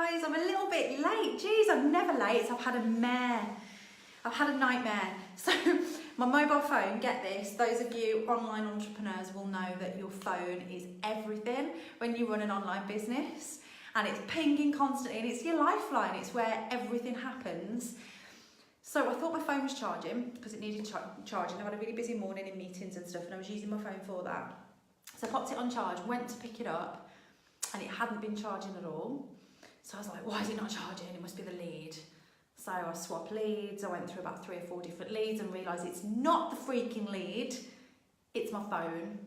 guys, I'm a little bit late. Jeez, I'm never late. I've had a nightmare. So my mobile phone, get this, those of you online entrepreneurs will know that your phone is everything when you run an online business, and it's pinging constantly, and it's your lifeline. It's where everything happens. So I thought my phone was charging because it needed charging. I had a really busy morning in meetings and stuff, and I was using my phone for that. So I popped it on charge, went to pick it up, and it hadn't been charging at all. So I was like, why is it not charging? It must be the lead. So I swapped leads. I went through about 3 or 4 different leads and realised it's not the freaking lead, it's my phone.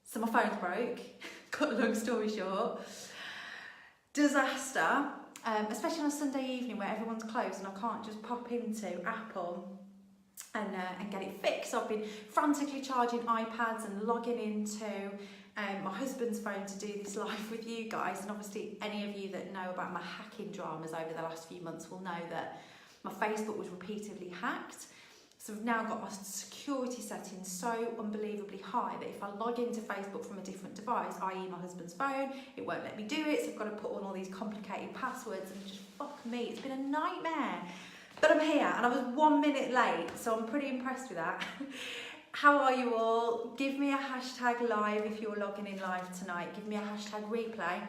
So my phone's broke. Cut a long story short. Disaster, especially on a Sunday evening where everyone's closed and I can't just pop into Apple and get it fixed. So I've been frantically charging iPads and logging into my husband's phone to do this live with you guys, and obviously any of you that know about my hacking dramas over the last few months will know that my Facebook was repeatedly hacked. So I've now got my security settings so unbelievably high that if I log into Facebook from a different device, i.e. my husband's phone, it won't let me do it, so I've got to put on all these complicated passwords, and just fuck me, it's been a nightmare. But I'm here, and I was 1 minute late, so I'm pretty impressed with that. How are you all? Give me a hashtag live if you're logging in live tonight. Give me a hashtag replay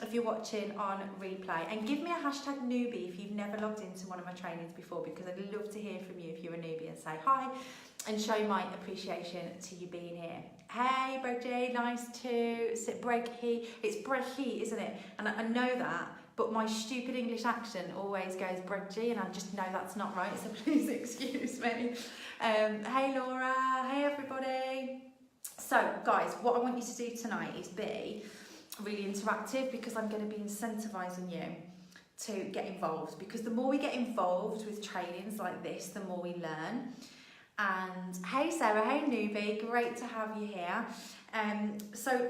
if you're watching on replay. And give me a hashtag newbie if you've never logged into one of my trainings before, because I'd love to hear from you if you're a newbie and say hi and show my appreciation to you being here. Hey, Breggy, nice to sit. Breggy, it's Breggy, isn't it? And I know that, but my stupid English accent always goes Breggy, and I just know that's not right, so please excuse me. Hey Laura, hey everybody. So guys, what I want you to do tonight is be really interactive, because I'm going to be incentivising you to get involved, because the more we get involved with trainings like this, the more we learn. And hey Sarah, hey newbie, great to have you here. So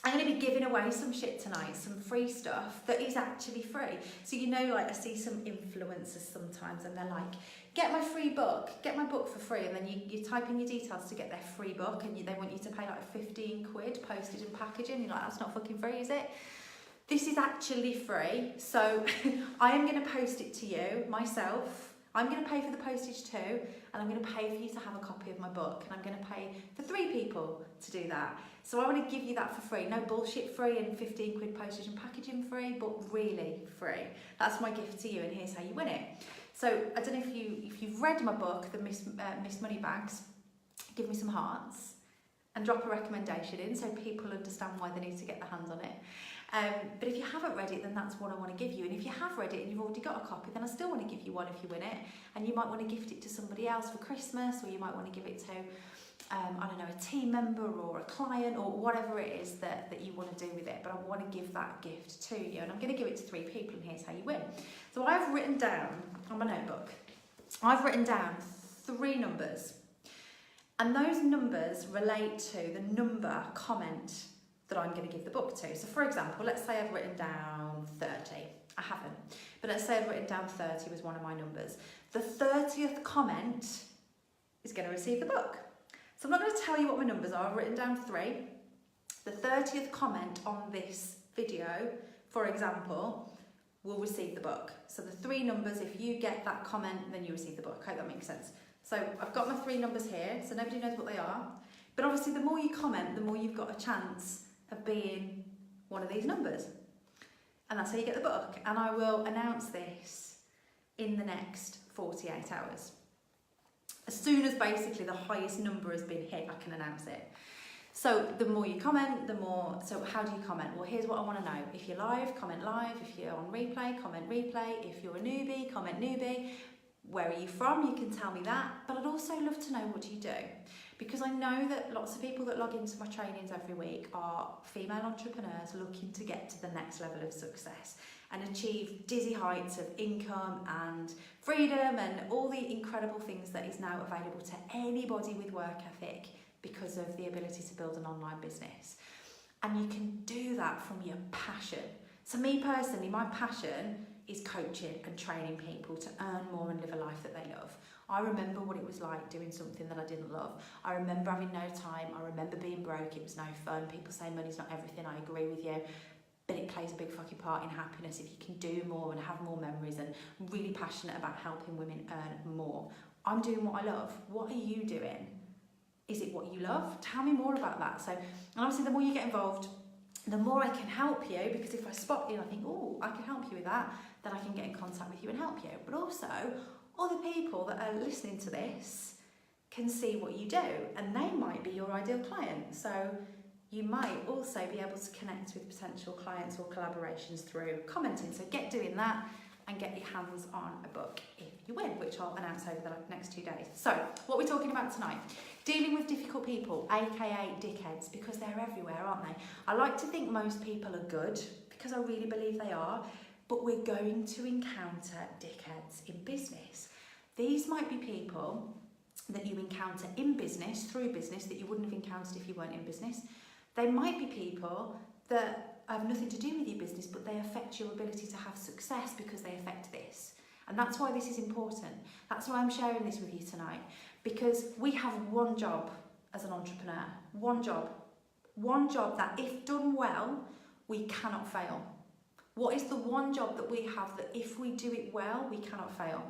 I'm going to be giving away some shit tonight, some free stuff that is actually free. So you know, like I see some influencers sometimes and they're like, get my free book, get my book for free, and then you type in your details to get their free book, and they want you to pay like 15 quid postage and packaging. You're like, that's not fucking free, is it? This is actually free. So I am going to post it to you myself. I'm going to pay for the postage too, and I'm going to pay for you to have a copy of my book, and I'm going to pay for 3 people to do that. So I want to give you that for free. No bullshit free and 15 quid postage and packaging free, but really free. That's my gift to you, and here's how you win it. So I don't know if you've read my book, The Miss Moneybags. Give me some hearts and drop a recommendation in so people understand why they need to get their hands on it. But if you haven't read it, then that's what I want to give you. And if you have read it and you've already got a copy, then I still want to give you one if you win it. And you might want to gift it to somebody else for Christmas, or you might want to give it to, I don't know, a team member or a client, or whatever it is that you want to do with it. But I want to give that gift to you. And I'm going to give it to 3 people, and here's how you win. So I've written down on my notebook, I've written down 3 numbers. And those numbers relate to the number comment that I'm going to give the book to. So for example, let's say I've written down 30. I haven't. But let's say I've written down 30 was one of my numbers. The 30th comment is going to receive the book. So I'm not going to tell you what my numbers are. I've written down 3. The 30th comment on this video, for example, will receive the book. So the 3 numbers, if you get that comment, then you receive the book. I hope that makes sense. So I've got my 3 numbers here, so nobody knows what they are. But obviously the more you comment, the more you've got a chance of being one of these numbers. And that's how you get the book. And I will announce this in the next 48 hours. As soon as basically the highest number has been hit, I can announce it. So the more you comment, the more, so how do you comment? Well, here's what I want to know. If you're live, comment live. If you're on replay, comment replay. If you're a newbie, comment newbie. Where are you from? You can tell me that. But I'd also love to know, what do you do? Because I know that lots of people that log into my trainings every week are female entrepreneurs looking to get to the next level of success and achieve dizzy heights of income and freedom and all the incredible things that is now available to anybody with work ethic because of the ability to build an online business. And you can do that from your passion. So me personally, my passion is coaching and training people to earn more and live a life that they love. I remember what it was like doing something that I didn't love. I remember having no time. I remember being broke. It was no fun. People say money's not everything. I agree with you. but it plays a big fucking part in happiness if you can do more and have more memories, and really passionate about helping women earn more. I'm doing what I love. What are you doing? Is it what you love? Tell me more about that. So, and obviously the more you get involved, the more I can help you, because if I spot you and I think, oh, I can help you with that, then I can get in contact with you and help you. But also, other people that are listening to this can see what you do, and they might be your ideal client. So you might also be able to connect with potential clients or collaborations through commenting. So get doing that and get your hands on a book if you win, which I'll announce over the next 2 days. So what we're talking about tonight, dealing with difficult people, aka dickheads, because they're everywhere, aren't they? I like to think most people are good, because I really believe they are, but we're going to encounter dickheads in business. These might be people that you encounter in business, through business, that you wouldn't have encountered if you weren't in business. They might be people that have nothing to do with your business, but they affect your ability to have success because they affect this. And that's why this is important. That's why I'm sharing this with you tonight, because we have one job as an entrepreneur, one job that if done well, we cannot fail. What is the one job that we have that if we do it well, we cannot fail?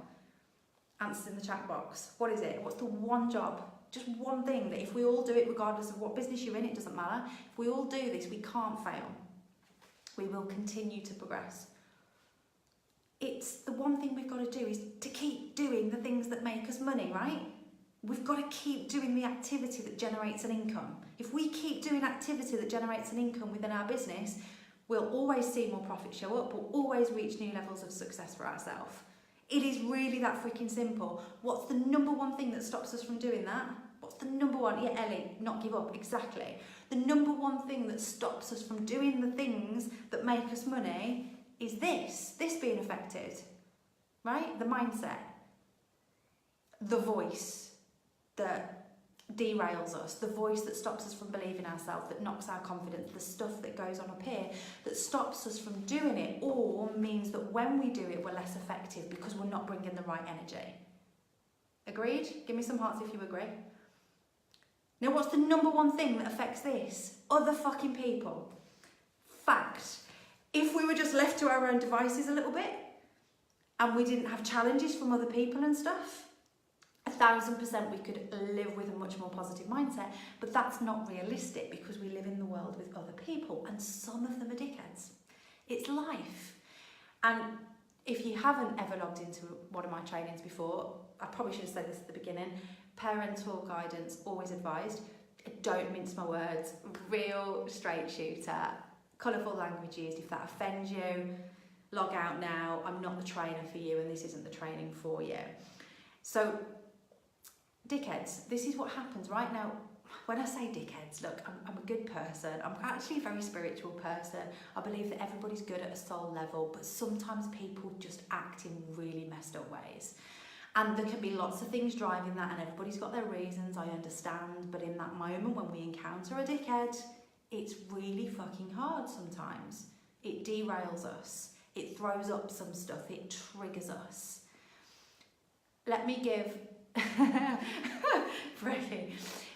Answers in the chat box. What is it? What's the one job? Just one thing that if we all do it, regardless of what business you're in, it doesn't matter. If we all do this, we can't fail. We will continue to progress. It's the one thing we've got to do is to keep doing the things that make us money, right? We've got to keep doing the activity that generates an income. If we keep doing activity that generates an income within our business, we'll always see more profit show up. We'll always reach new levels of success for ourselves. It is really that freaking simple. What's the number one thing that stops us from doing that? What's the number one? Yeah, Ellie, not give up, exactly. The number one thing that stops us from doing the things that make us money is this being affected, right? The mindset, the voice that derails us, the voice that stops us from believing ourselves, that knocks our confidence, the stuff that goes on up here that stops us from doing it, or means that when we do it, we're less effective because we're not bringing the right energy. Agreed? Give me some hearts if you agree. Now, what's the number one thing that affects this? Other fucking people. Fact. If we were just left to our own devices a little bit, and we didn't have challenges from other people and stuff, 1000% we could live with a much more positive mindset, but that's not realistic because we live in the world with other people, and some of them are dickheads. It's life. And if you haven't ever logged into one of my trainings before, I probably should have said this at the beginning, parental guidance, always advised. Don't mince my words, real straight shooter, colourful language used. If that offends you, log out now. I'm not the trainer for you, and this isn't the training for you. So, dickheads, this is what happens right now. When I say dickheads, look, I'm a good person. I'm actually a very spiritual person. I believe that everybody's good at a soul level, but sometimes people just act in really messed up ways. And there can be lots of things driving that, and everybody's got their reasons, I understand. But in that moment when we encounter a dickhead, it's really fucking hard sometimes. It derails us. It throws up some stuff. It triggers us. Let me give...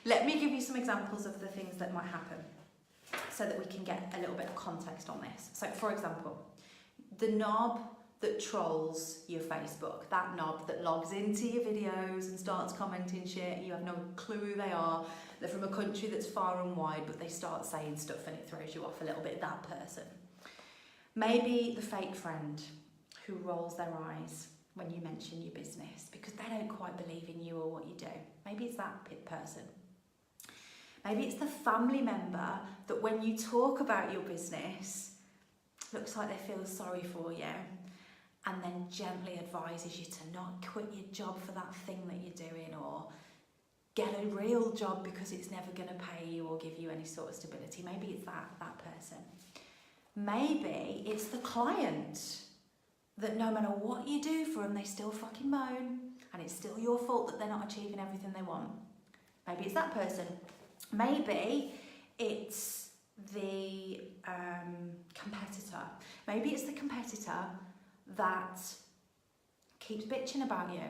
Let me give you some examples of the things that might happen so that we can get a little bit of context on this. So, for example, the knob that trolls your Facebook, that knob that logs into your videos and starts commenting shit, you have no clue who they are, they're from a country that's far and wide, but they start saying stuff and it throws you off a little bit, that person. Maybe the fake friend who rolls their eyes when you mention your business because they don't quite believe in you or what you do. Maybe it's that person. Maybe it's the family member that when you talk about your business, looks like they feel sorry for you and then gently advises you to not quit your job for that thing that you're doing, or get a real job because it's never going to pay you or give you any sort of stability. Maybe it's that person. Maybe it's the client that no matter what you do for them, they still fucking moan, and it's still your fault that they're not achieving everything they want. Maybe it's that person. Maybe it's the competitor. Maybe it's the competitor that keeps bitching about you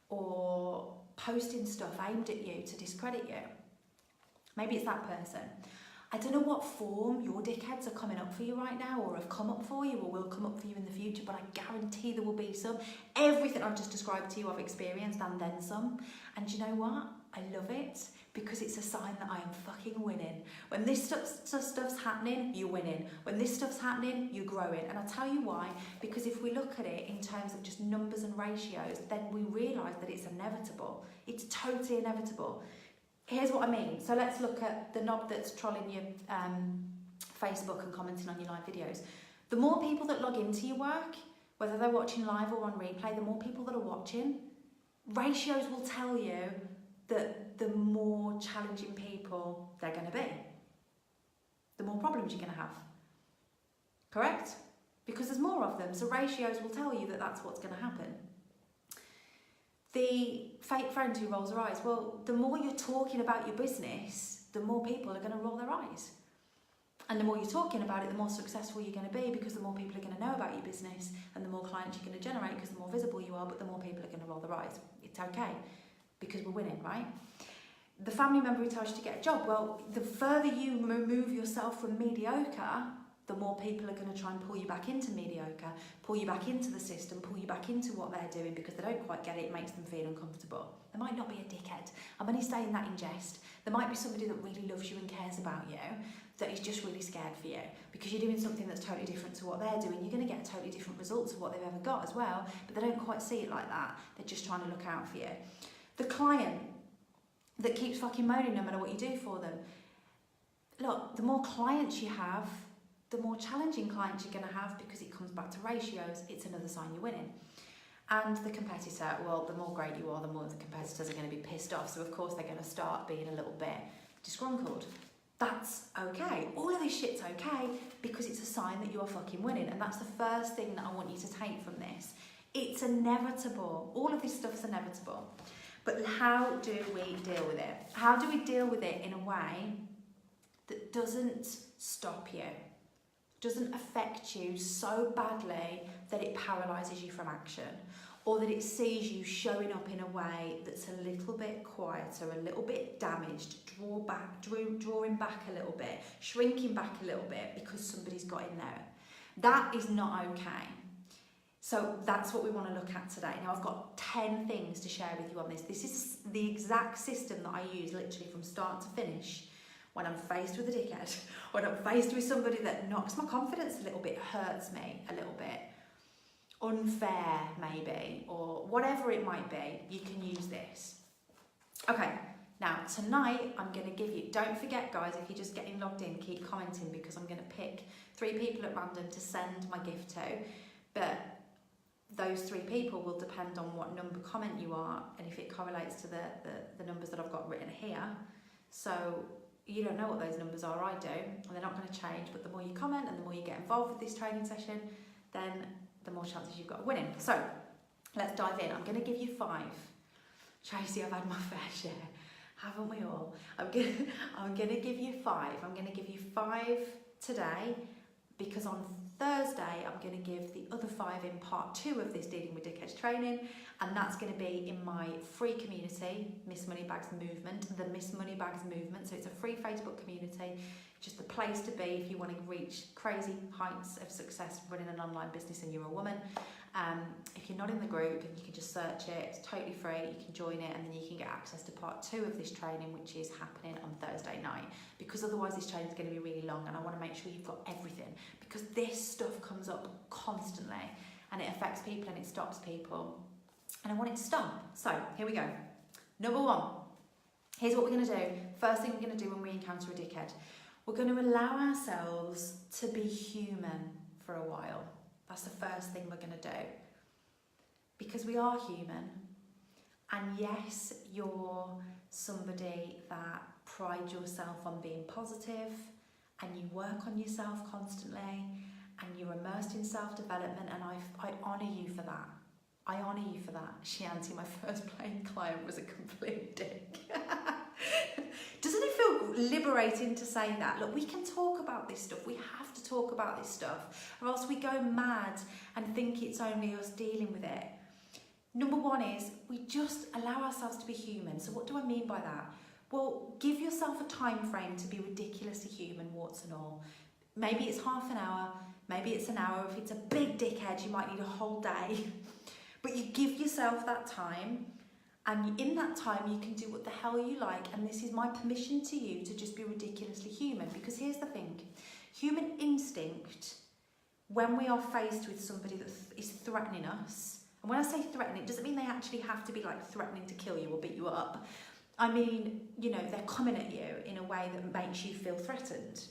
or posting stuff aimed at you to discredit you. Maybe it's that person. I don't know what form your dickheads are coming up for you right now, or have come up for you, or will come up for you in the future, but I guarantee there will be some. Everything I've just described to you I've experienced, and then some. And you know what? I love it, because it's a sign that I am fucking winning. When this stuff's happening, you're winning. When this stuff's happening, you're growing. And I'll tell you why, because if we look at it in terms of just numbers and ratios, then we realise that it's inevitable. It's totally inevitable. Here's what I mean. So let's look at the knob that's trolling your Facebook and commenting on your live videos. The more people that log into your work, whether they're watching live or on replay, the more people that are watching, ratios will tell you that the more challenging people they're going to be, the more problems you're going to have. Correct? Because there's more of them, so ratios will tell you that that's what's going to happen. The fake friend who rolls her eyes, well, the more you're talking about your business, the more people are going to roll their eyes. And the more you're talking about it, the more successful you're going to be, because the more people are going to know about your business, and the more clients you're going to generate, because the more visible you are, but the more people are going to roll their eyes. It's okay, because we're winning, right? The family member who tells you to get a job, well, the further you remove yourself from mediocre, the more people are going to try and pull you back into mediocre, pull you back into the system, pull you back into what they're doing, because they don't quite get it, it makes them feel uncomfortable. There might not be a dickhead. I'm only saying that in jest. There might be somebody that really loves you and cares about you, that is just really scared for you, because you're doing something that's totally different to what they're doing. You're going to get totally different results of what they've ever got as well, but they don't quite see it like that. They're just trying to look out for you. The client that keeps fucking moaning no matter what you do for them. Look, the more clients you have, the more challenging clients you're going to have, because it comes back to ratios. It's another sign you're winning. And the competitor, well, the more great you are, the more the competitors are going to be pissed off. So of course they're going to start being a little bit disgruntled. That's okay. All of this shit's okay, because it's a sign that you are fucking winning. And that's the first thing that I want you to take from this. It's inevitable. All of this stuff's inevitable. But how do we deal with it? How do we deal with it in a way that doesn't stop you, doesn't affect you so badly that it paralyses you from action, or that it sees you showing up in a way that's a little bit quieter, a little bit damaged, drawing back a little bit, shrinking back a little bit because somebody's got in there? That is not okay. So that's what we want to look at today. Now I've got 10 things to share with you on this. This is the exact system that I use literally from start to finish when I'm faced with a dickhead, when I'm faced with somebody that knocks my confidence a little bit, hurts me a little bit, unfair maybe, or whatever it might be. You can use this. Okay, now tonight I'm going to give you, don't forget guys, if you're just getting logged in, keep commenting, because I'm going to pick 3 people at random to send my gift to, but those 3 people will depend on what number comment you are, and if it correlates to the numbers that I've got written here. So you don't know what those numbers are, I do, and they're not going to change, but the more you comment and the more you get involved with this training session, then the more chances you've got of winning. So let's dive in. I'm going to give you 5. Tracy, I've had my fair share, haven't we all? I'm going to give you 5. I'm going to give you 5 today, because on Thursday I'm going to give the other 5 in part 2 of this Dealing with Dickheads training, and that's going to be in my free community, Miss Moneybags Movement, the Miss Moneybags Movement. So it's a free Facebook community, just the place to be if you want to reach crazy heights of success running an online business and you're a woman. If you're not in the group, you can just search it. It's totally free. You can join it, and then you can get access to part 2 of this training, which is happening on Thursday night, because otherwise this training is going to be really long, and I want to make sure you've got everything, because this stuff comes up constantly and it affects people and it stops people, and I want it to stop. So here we go. Number 1, here's what we're going to do. First thing we're going to do when we encounter a dickhead, we're going to allow ourselves to be human for a while. That's the first thing we're going to do, because we are human. And yes, you're somebody that prides yourself on being positive, and you work on yourself constantly, and you're immersed in self-development, and I honour you for that. I honour you for that. Shanti, my first paying client, was a complete dick. Doesn't it feel liberating to say that? Look, we can talk about this stuff. We have to talk about this stuff, or else we go mad and think it's only us dealing with it. Number 1 is we just allow ourselves to be human. So what do I mean by that? Well, give yourself a time frame to be ridiculously human, warts and all. Maybe it's half an hour, maybe it's an hour. If it's a big dickhead, you might need a whole day. But you give yourself that time, and in that time you can do what the hell you like, and this is my permission to you to just be ridiculously human. Because here's the thing, human instinct, when we are faced with somebody that is threatening us, and when I say threatening, it doesn't mean they actually have to be like threatening to kill you or beat you up. I mean, you know, they're coming at you in a way that makes you feel threatened.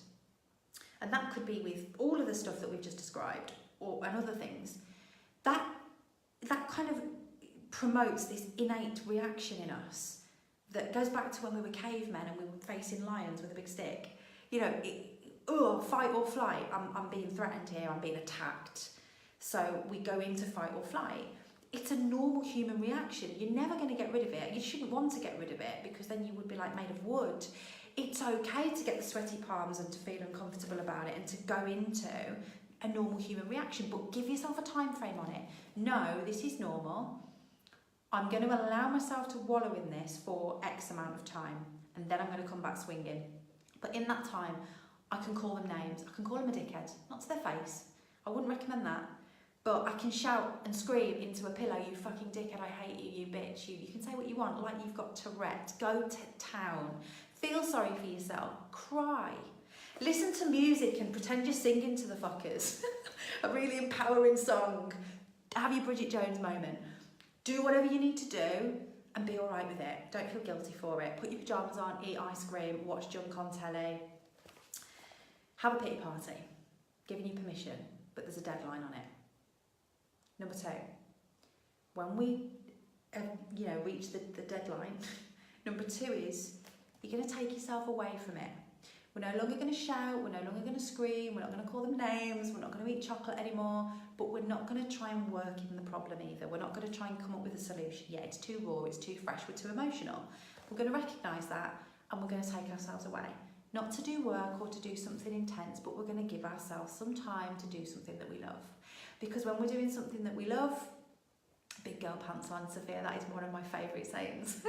And that could be with all of the stuff that we've just described, and other things. That kind of promotes this innate reaction in us that goes back to when we were cavemen and we were facing lions with a big stick. You know, fight or flight. I'm being threatened here, I'm being attacked. So we go into fight or flight. It's a normal human reaction. You're never going to get rid of it. You shouldn't want to get rid of it, because then you would be like made of wood. It's okay to get the sweaty palms and to feel uncomfortable about it and to go into a normal human reaction, but give yourself a time frame on it. No, this is normal. I'm going to allow myself to wallow in this for X amount of time, and then I'm going to come back swinging. But in that time, I can call them names. I can call them a dickhead, not to their face. I wouldn't recommend that. But I can shout and scream into a pillow, you fucking dickhead, I hate you, you bitch. You can say what you want, like you've got Tourette. Go to town. Feel sorry for yourself. Cry. Listen to music and pretend you're singing to the fuckers. A really empowering song. Have your Bridget Jones moment. Do whatever you need to do and be alright with it. Don't feel guilty for it. Put your pyjamas on, eat ice cream, watch junk on telly. Have a pity party. Giving you permission, but there's a deadline on it. Number 2, when we reach the deadline, number 2 is you're going to take yourself away from it. We're no longer going to shout, we're no longer going to scream, we're not going to call them names, we're not going to eat chocolate anymore, but we're not going to try and work in the problem either. We're not going to try and come up with a solution. Yeah, it's too raw, it's too fresh, we're too emotional. We're going to recognise that, and we're going to take ourselves away. Not to do work or to do something intense, but we're going to give ourselves some time to do something that we love. Because when we're doing something that we love, big girl pants on, Sophia, that is one of my favourite sayings.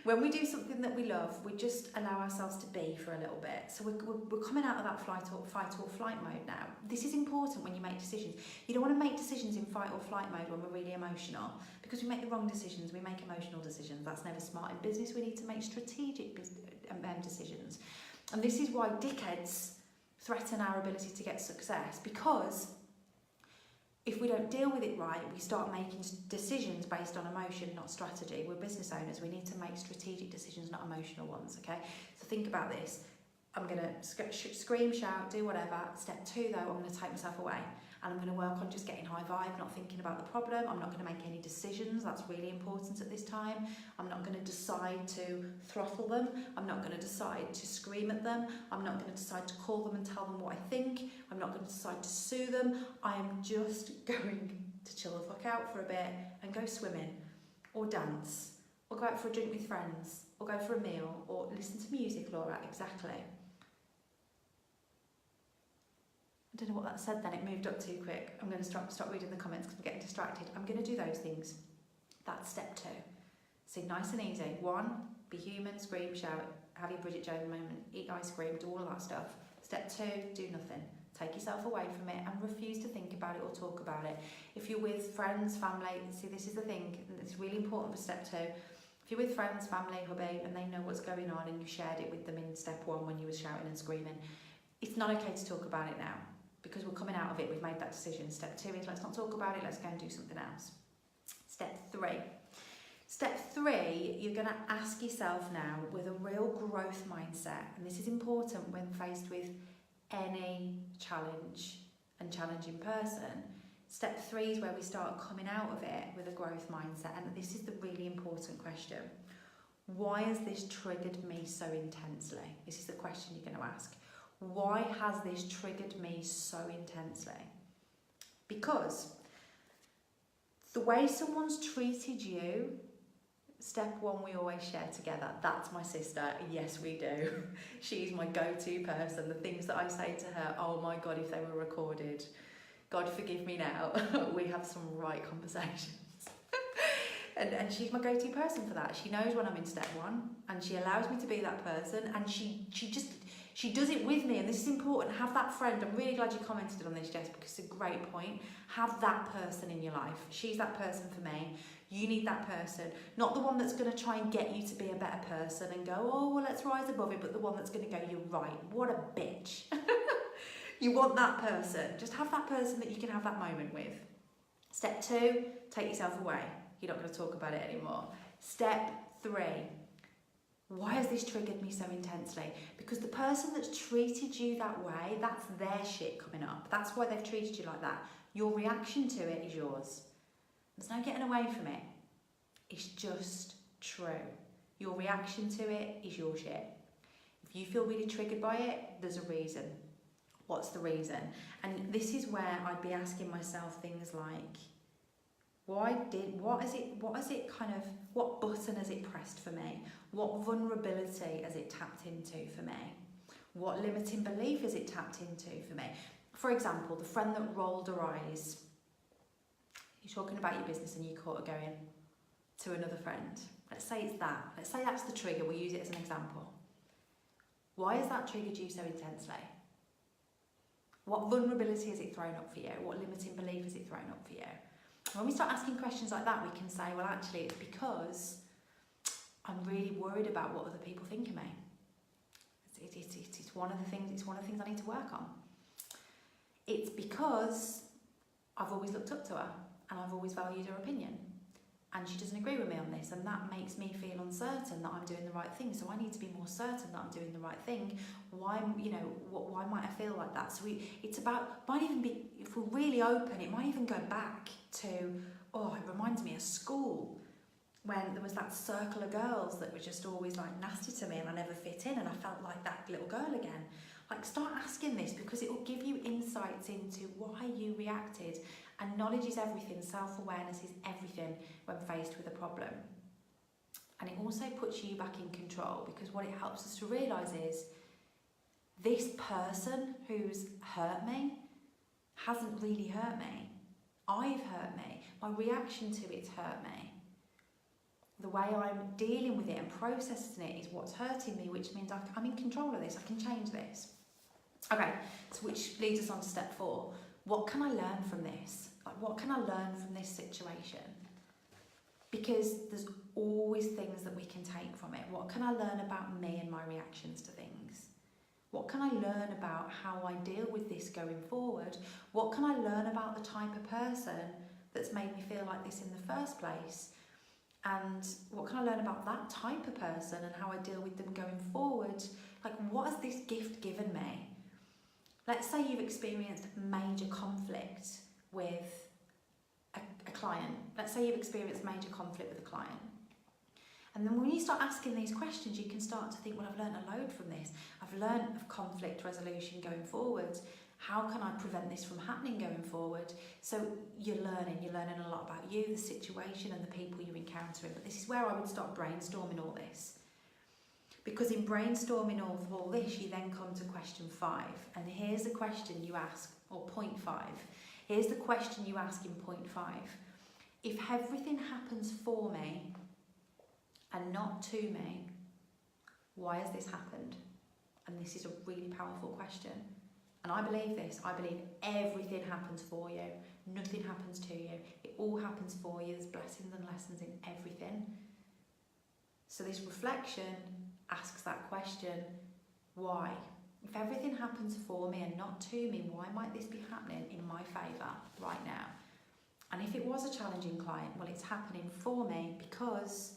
When we do something that we love, we just allow ourselves to be for a little bit. So we're coming out of that fight or flight mode now. This is important when you make decisions. You don't want to make decisions in fight or flight mode when we're really emotional, because we make the wrong decisions, we make emotional decisions. That's never smart. In business, we need to make strategic decisions. And this is why dickheads threaten our ability to get success, because if we don't deal with it right, we start making decisions based on emotion, not strategy. We're business owners. We need to make strategic decisions, not emotional ones, okay? So think about this. I'm going to scream, shout, do whatever. Step 2, though, I'm going to take myself away. And I'm going to work on just getting high vibe, not thinking about the problem. I'm not going to make any decisions. That's really important at this time. I'm not going to decide to throttle them. I'm not going to decide to scream at them. I'm not going to decide to call them and tell them what I think. I'm not going to decide to sue them. I am just going to chill the fuck out for a bit and go swimming or dance or go out for a drink with friends or go for a meal or listen to music, Laura, exactly. I don't know what that said then, it moved up too quick. I'm going to stop reading the comments because I'm getting distracted. I'm going to do those things. That's step 2. So nice and easy. 1, be human, scream, shout, have your Bridget Jones moment, eat ice cream, do all of that stuff. Step 2, do nothing. Take yourself away from it and refuse to think about it or talk about it. If you're with friends, family, see, this is the thing, and it's really important for step 2. If you're with friends, family, hubby, and they know what's going on and you shared it with them in step 1 when you were shouting and screaming, it's not okay to talk about it now. Because we're coming out of it, we've made that decision. Step 2 is let's not talk about it, let's go and do something else. Step 3. Step 3, you're going to ask yourself now with a real growth mindset, and this is important when faced with any challenge and challenging person. Step 3 is where we start coming out of it with a growth mindset, and this is the really important question. Why has this triggered me so intensely? This is the question you're going to ask. Why has this triggered me so intensely? Because the way someone's treated you, step 1 we always share together. That's my sister. Yes, we do. She's my go-to person. The things that I say to her, oh my God, if they were recorded, God forgive me now. We have some right conversations. and she's my go-to person for that. She knows when I'm in step one, and she allows me to be that person, and she does it with me. And this is important. Have that friend. I'm really glad you commented on this, Jess, because it's a great point. Have that person in your life. She's that person for me. You need that person, not the one that's going to try and get you to be a better person and go, oh, well, let's rise above it, but the one that's going to go, you're right, what a bitch. You want that person. Just have that person that you can have that moment with. Step 2, take yourself away. You're not going to talk about it anymore. Step 3, why has this triggered me so intensely? Because the person that's treated you that way, that's their shit coming up. That's why they've treated you like that. Your reaction to it is yours. There's no getting away from it. It's just true. Your reaction to it is your shit. If you feel really triggered by it, there's a reason. What's the reason? And this is where I'd be asking myself things like, what button has it pressed for me? What vulnerability has it tapped into for me? What limiting belief has it tapped into for me? For example, the friend that rolled her eyes. You're talking about your business and you caught her going to another friend. Let's say it's that. Let's say that's the trigger. We'll use it as an example. Why has that triggered you so intensely? What vulnerability has it thrown up for you? What limiting belief has it thrown up for you? When we start asking questions like that, we can say, well, actually, it's because I'm really worried about what other people think of me. It's one of the things I need to work on. It's because I've always looked up to her and I've always valued her opinion. And she doesn't agree with me on this, and that makes me feel uncertain that I'm doing the right thing. So I need to be more certain that I'm doing the right thing. Why might I feel like that? So it's about, might even be, if we're really open, it might even go back to, it reminds me of school, when there was that circle of girls that were just always like nasty to me and I never fit in and I felt like that little girl again. Like, start asking this, because it will give you insights into why you reacted. And knowledge is everything, self-awareness is everything when faced with a problem. And it also puts you back in control, because what it helps us to realise is this person who's hurt me hasn't really hurt me. I've hurt me. My reaction to it's hurt me. The way I'm dealing with it and processing it is what's hurting me, which means I'm in control of this. I can change this. Okay, so which leads us on to step 4. What can I learn from this? Like, what can I learn from this situation? Because there's always things that we can take from it. What can I learn about me and my reactions to things? What can I learn about how I deal with this going forward? What can I learn about the type of person that's made me feel like this in the first place? And what can I learn about that type of person and how I deal with them going forward? Like, what has this gift given me? Let's say you've experienced major conflict with a client. Let's say you've experienced major conflict with a client. And then when you start asking these questions, you can start to think, well, I've learned a load from this. I've learned of conflict resolution going forward. How can I prevent this from happening going forward? So you're learning a lot about you, the situation and the people you're encountering. But this is where I would start brainstorming all this. Because in brainstorming all this, you then come to question 5. And here's the question you ask, or point 5. Here's the question you ask in point 5. If everything happens for me and not to me, why has this happened? And this is a really powerful question. And I believe this. I believe everything happens for you. Nothing happens to you. It all happens for you. There's blessings and lessons in everything. So this reflection asks that question, why? If everything happens for me and not to me, why might this be happening in my favour right now? And if it was a challenging client, well, it's happening for me because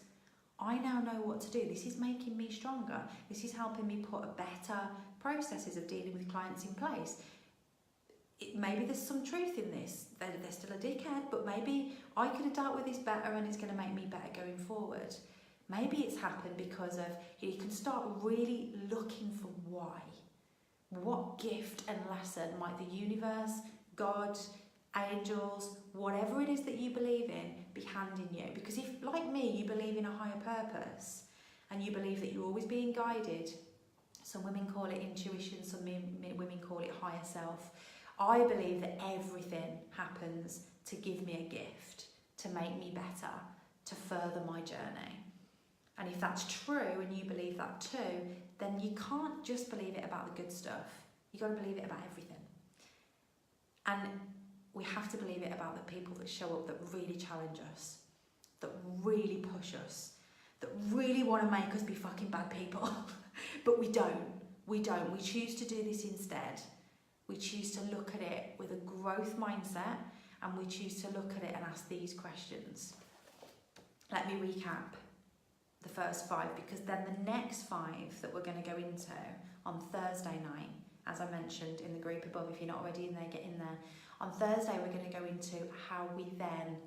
I now know what to do. This is making me stronger. This is helping me put a better processes of dealing with clients in place. Maybe there's some truth in this. They're still a dickhead, but maybe I could have dealt with this better and it's going to make me better going forward. Maybe it's happened because of, you can start really looking for why. What gift and lesson might the universe, God, angels, whatever it is that you believe in, be handing you? Because if, like me, you believe in a higher purpose and you believe that you're always being guided, some women call it intuition, some women call it higher self. I believe that everything happens to give me a gift, to make me better, to further my journey. And if that's true and you believe that too, then you can't just believe it about the good stuff. You've got to believe it about everything. And we have to believe it about the people that show up, that really challenge us, that really push us, that really want to make us be fucking bad people. But we don't. We don't. We choose to do this instead. We choose to look at it with a growth mindset, and we choose to look at it and ask these questions. Let me recap the first 5, because then the next 5 that we're going to go into on Thursday night, as I mentioned in the group above, if you're not already in there, get in there. On Thursday, we're going to go into how we then,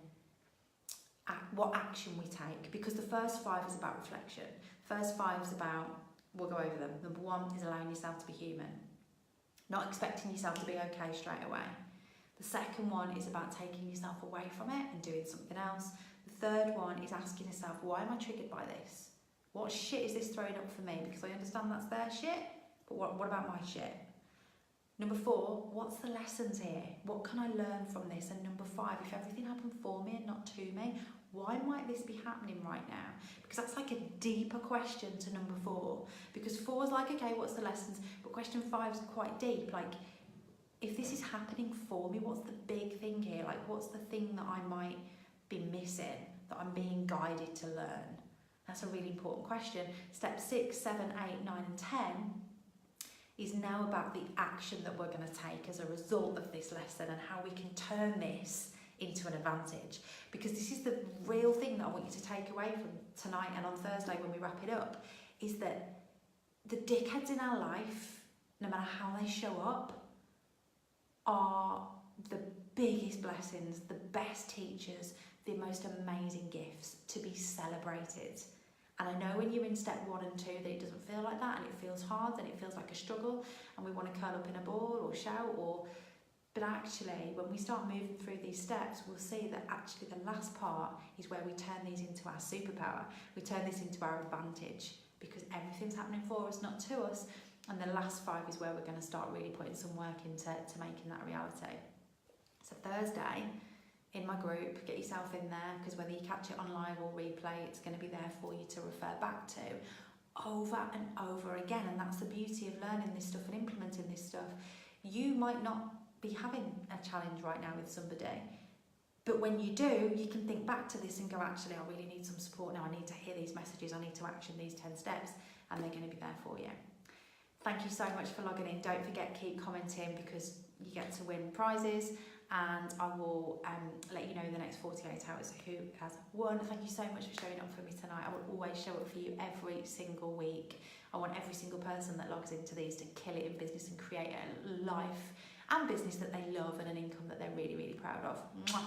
what action we take, because the first 5 is about reflection. First 5 is about, we'll go over them. Number 1 is allowing yourself to be human, not expecting yourself to be okay straight away. The second one is about taking yourself away from it and doing something else. The third one is asking yourself, why am I triggered by this? What shit is this throwing up for me? Because I understand that's their shit, but what about my shit? Number 4, what's the lessons here? What can I learn from this? And number 5, if everything happened for me and not to me, why might this be happening right now? Because that's like a deeper question to number 4. Because 4 is like, okay, what's the lessons? But question 5 is quite deep. Like, if this is happening for me, what's the big thing here? Like, what's the thing that I might be missing, that I'm being guided to learn? That's a really important question. Step 6, 7, 8, 9 and 10 is now about the action that we're going to take as a result of this lesson, and how we can turn this into an advantage. Because this is the real thing that I want you to take away from tonight and on Thursday when we wrap it up, is that the dickheads in our life, no matter how they show up, are the biggest blessings, the best teachers, the most amazing gifts to be celebrated. And I know when you're in step 1 and 2 that it doesn't feel like that, and it feels hard, and it feels like a struggle, and we want to curl up in a ball or shout, but actually when we start moving through these steps, we'll see that actually the last part is where we turn these into our superpower. We turn this into our advantage, because everything's happening for us, not to us. And the last 5 is where we're going to start really putting some work into making that reality. So Thursday, in my group, get yourself in there, because whether you catch it on live or replay, it's going to be there for you to refer back to over and over again. And that's the beauty of learning this stuff and implementing this stuff. You might not be having a challenge right now with somebody, but when you do, you can think back to this and go, actually, I really need some support now. I need to hear these messages. I need to action these 10 steps, and they're going to be there for you. Thank you so much for logging in. Don't forget, keep commenting, because you get to win prizes, and I will let you know in the next 48 hours who has won. Thank you so much for showing up for me tonight. I will always show up for you every single week. I want every single person that logs into these to kill it in business and create a life and business that they love, and an income that they're really, really proud of. Mwah.